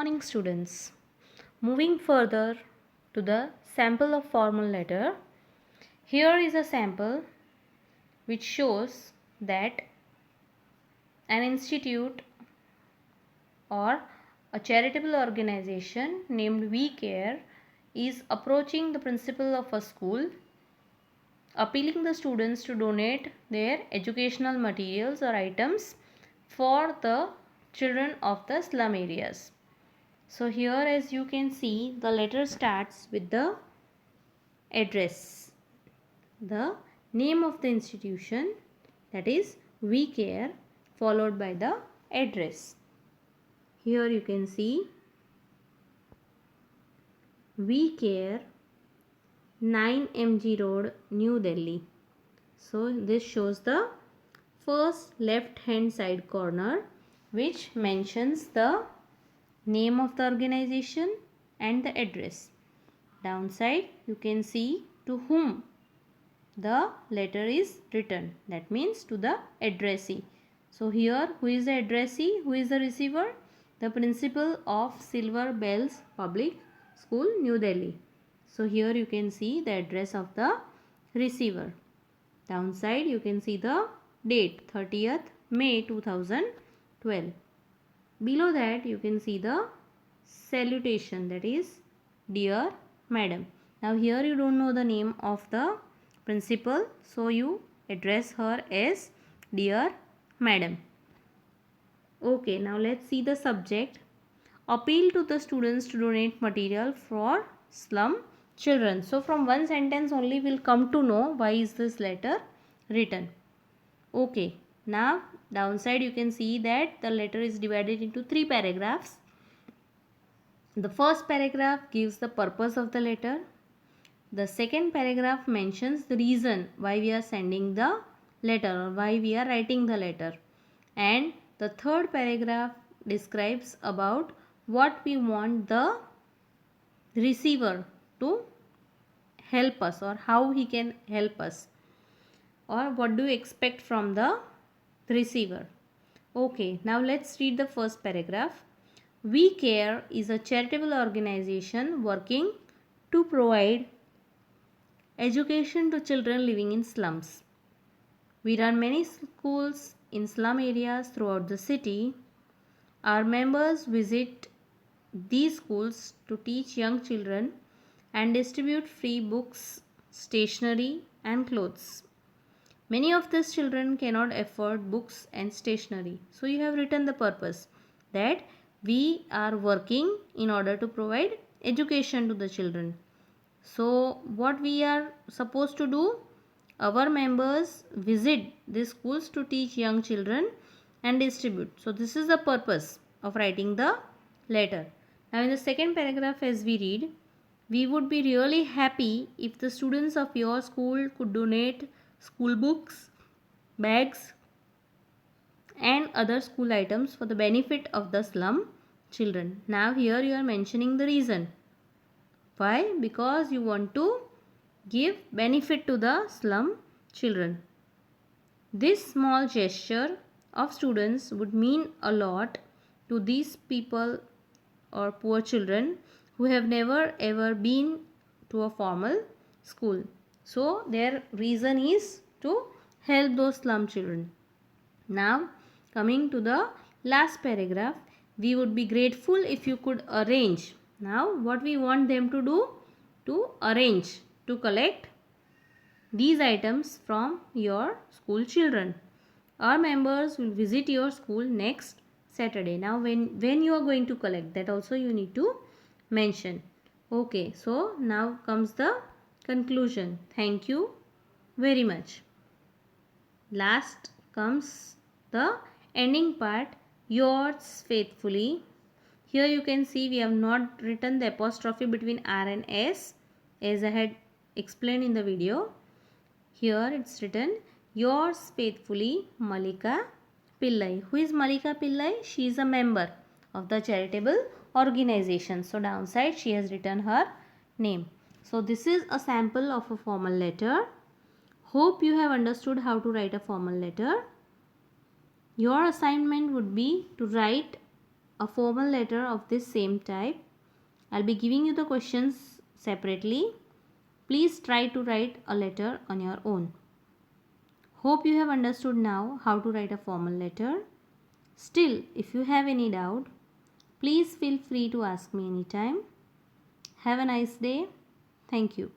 morning, students. Moving further to the sample of formal letter. Here is a sample which shows that an institute or a charitable organization named We Care is approaching the principal of a school, appealing the students to donate their educational materials or items for the children of the slum areas. So here, as you can see, the letter starts with the address, the name of the institution, that is We Care, followed by the address. Here you can see We Care, 9 MG Road, New Delhi. So this shows the first left hand side corner, which mentions the name of the organization and the address. Downside you can see to whom the letter is written, that means to the addressee. So here, who is the addressee, who is the receiver? The principal of Silver Bells Public School, New Delhi. So here you can see the address of the receiver. Downside you can see the date, 30th May 2012. Below that you can see the salutation, that is Dear Madam. Now here you don't know the name of the principal, so you address her as Dear Madam. Okay, now let's see the subject. Appeal to the students to donate material for slum children. So from one sentence only we'll come to know why is this letter written. Okay, now downside you can see that the letter is divided into 3 paragraphs. The first paragraph gives the purpose of the letter. The second paragraph mentions the reason why we are sending the letter or why we are writing the letter. And the third paragraph describes about what we want the receiver to help us or how he can help us, or what do you expect from the receiver. Okay, now let's read the first paragraph. We Care is a charitable organization working to provide education to children living in slums. We run many schools in slum areas throughout the city. Our members visit these schools to teach young children and distribute free books, stationery, and clothes. Many of these children cannot afford books and stationery. So you have written the purpose, that we are working in order to provide education to the children. So what we are supposed to do? Our members visit these schools to teach young children and distribute. So this is the purpose of writing the letter. Now in the second paragraph, as we read, we would be really happy if the students of your school could donate school books, bags, and other school items for the benefit of the slum children. Now here you are mentioning the reason. Why? Because you want to give benefit to the slum children. This small gesture of students would mean a lot to these people or poor children who have never ever been to a formal school. So their reason is to help those slum children. Now coming to the last paragraph, we would be grateful if you could arrange. Now what we want them to do? To arrange to collect these items from your school children. Our members will visit your school next Saturday. Now when you are going to collect, that also you need to mention. Okay, so now comes the conclusion. Thank you very much. Last comes the ending part. Yours faithfully. Here you can see we have not written the apostrophe between R and S, as I had explained in the video. Here it's written yours faithfully, Malika Pillai. Who is Malika Pillai? She is a member of the charitable organization. So downside she has written her name. So this is a sample of a formal letter. Hope you have understood how to write a formal letter. Your assignment would be to write a formal letter of this same type. I'll be giving you the questions separately. Please try to write a letter on your own. Hope you have understood now how to write a formal letter. Still, if you have any doubt, please feel free to ask me anytime. Have a nice day. Thank you.